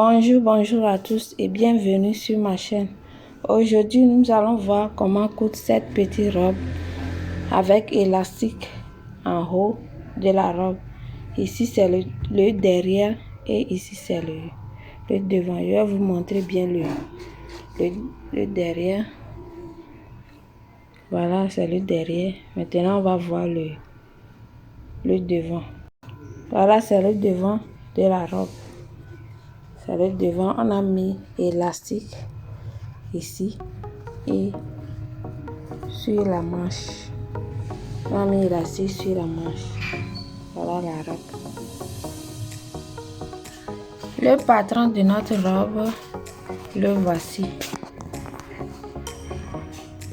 Bonjour à tous et bienvenue sur ma chaîne. Aujourd'hui, nous allons voir comment coudre cette petite robe avec élastique en haut de la robe. Ici, c'est le derrière et ici, c'est le devant. Je vais vous montrer bien le derrière. Voilà, c'est le derrière. Maintenant, on va voir le devant. Voilà, c'est le devant de la robe. C'est le devant, on a mis élastique ici et sur la manche. On a mis élastique sur la manche. Voilà la robe. Le patron de notre robe, le voici.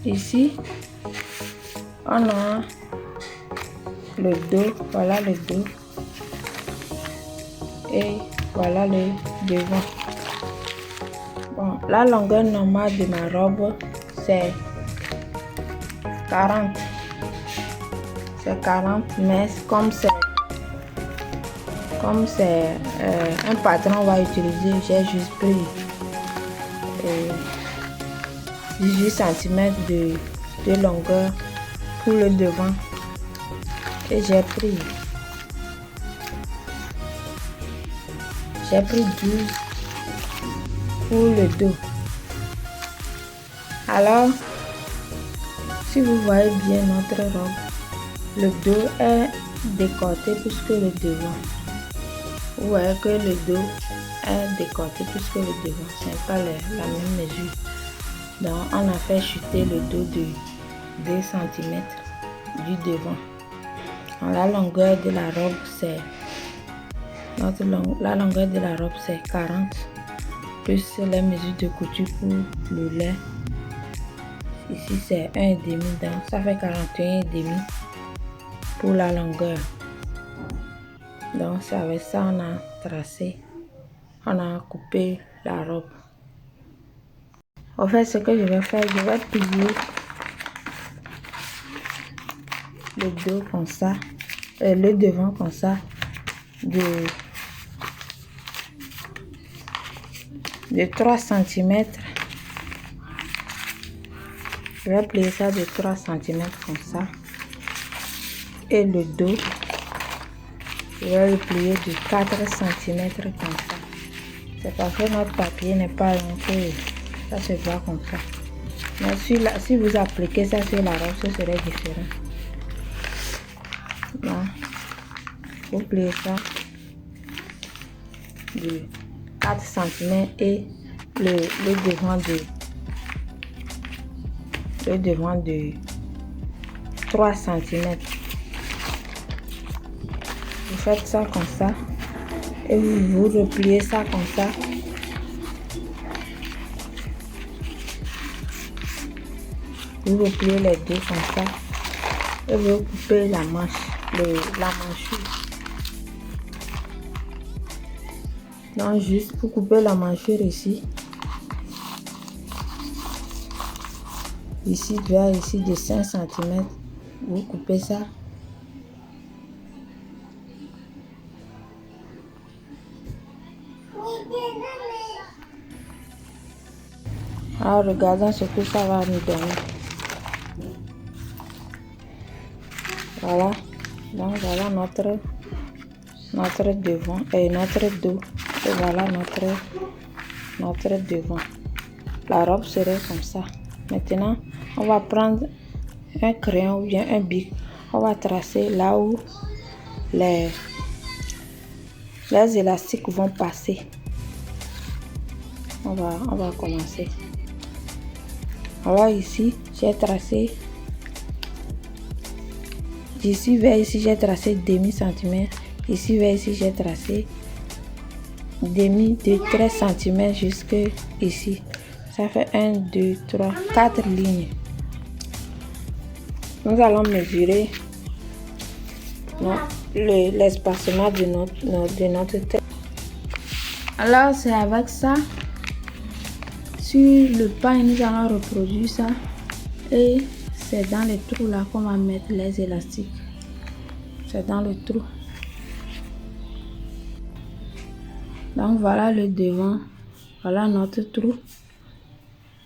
Ici, on a le dos, voilà le dos. Et voilà le devant. Bon, la longueur normale de ma robe, c'est 40. C'est 40, mais comme c'est un patron on va utiliser, j'ai juste pris 18 cm de longueur pour le devant. Et j'ai pris 12 pour le dos. Alors, si vous voyez bien notre robe, le dos est décorté plus que le devant. Vous voyez que le dos est décorté plus que le devant. Ce n'est pas la même mesure. Donc, on a fait chuter le dos de 2 cm du devant. Donc, la longueur de la robe, c'est la longueur de la robe, c'est 40 plus les mesures de couture pour le lait. Ici, c'est 1,5, donc ça fait 41,5 pour la longueur. Donc, c'est avec ça on a tracé, on a coupé la robe. En fait, ce que je vais faire, je vais plier le dos comme ça, le devant comme ça, de 3 cm. Je vais plier ça de 3 cm comme ça. Et le dos, je vais le plier de 4 cm comme ça. C'est parce que notre papier n'est pas long que ça se voit comme ça. Mais si vous appliquez ça sur la robe, ce serait différent. Donc, vous pliez ça de 4 cm et le devant de 3 cm. Vous faites ça comme ça et vous repliez ça comme ça. Vous repliez les deux comme ça et vous coupez la manche, la manchure. Donc juste pour couper la manchure ici vers ici de 5 cm, vous coupez ça. Alors regardons ce que ça va nous donner. Voilà, donc voilà notre devant et notre dos. Et voilà notre devant. La robe serait comme ça. Maintenant, on va prendre un crayon ou bien un bic. On va tracer là où les élastiques vont passer. On va commencer. Alors ici, j'ai tracé d'ici vers ici, j'ai tracé demi centimètre. Ici vers ici, j'ai tracé demi de 13 cm jusque ici. Ça fait 1, 2, 3, 4 lignes. Nous allons mesurer l'espacement de notre tête. Alors, c'est avec ça. Sur le pain, nous allons reproduire ça. Et c'est dans les trous là qu'on va mettre les élastiques. C'est dans le trou. Donc voilà le devant, voilà notre trou.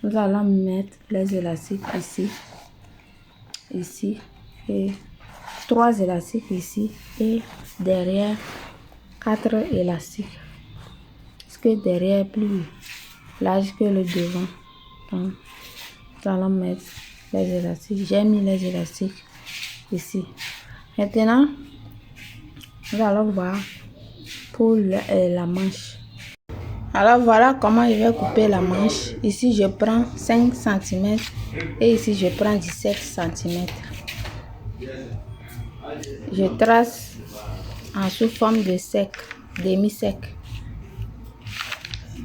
Nous allons mettre les élastiques ici, et 3 élastiques ici, et derrière 4 élastiques, parce que derrière est plus large que le devant. Donc nous allons mettre les élastiques. J'ai mis les élastiques ici. Maintenant nous allons voir pour la manche. Alors voilà comment je vais couper la manche. Ici je prends 5 cm et ici je prends 17 cm. Je trace en sous forme de sec, demi-sec.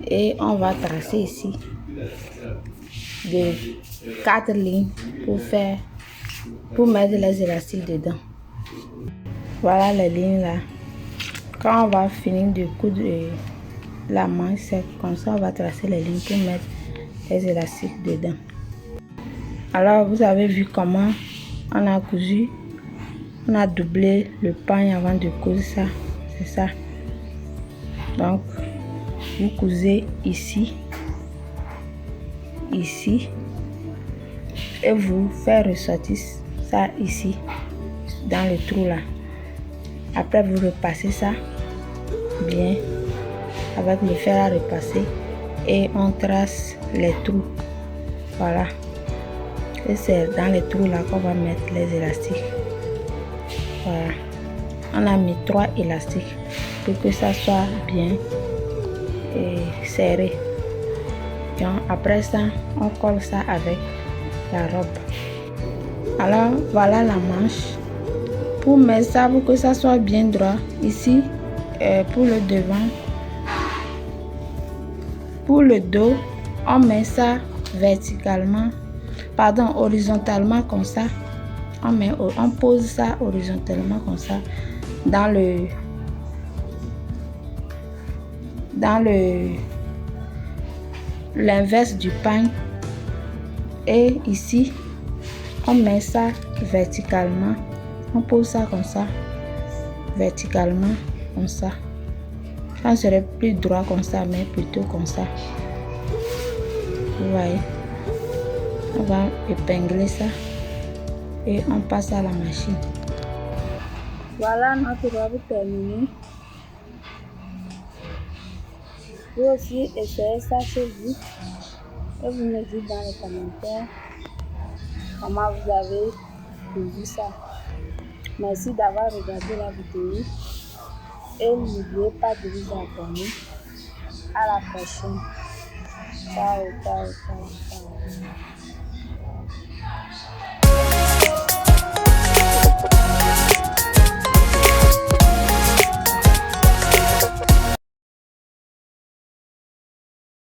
Et on va tracer ici de 4 lignes pour mettre les élastiques dedans. Voilà les lignes là. Quand on va finir de coudre la manche sec, comme ça on va tracer les lignes pour mettre les élastiques dedans. Alors vous avez vu comment on a cousu, on a doublé le pagne avant de coudre ça, c'est ça. Donc vous cousez ici, et vous faites ressortir ça ici dans le trou là. Après vous repassez ça bien avec le fer à repasser et on trace les trous. Voilà, et c'est dans les trous là qu'on va mettre les élastiques. Voilà, on a mis 3 élastiques pour que ça soit bien serré. Donc après ça on colle ça avec la robe. Alors voilà la manche. Pour mettre ça, pour que ça soit bien droit ici, pour le devant, pour le dos on met ça verticalement, pardon, horizontalement comme ça. On pose ça horizontalement comme ça dans l'inverse du pagne, et ici on met ça verticalement. On pose ça comme ça, verticalement, comme ça. Ça ne serait plus droit comme ça, mais plutôt comme ça. Vous voyez, on va épingler ça et on passe à la machine. Voilà notre robe terminée. Vous aussi essayez ça chez vous et vous me dites dans les commentaires comment vous avez vu ça. Merci d'avoir regardé la vidéo et n'oubliez pas de vous abonner. À la prochaine. Ciao, ciao, ciao, ciao.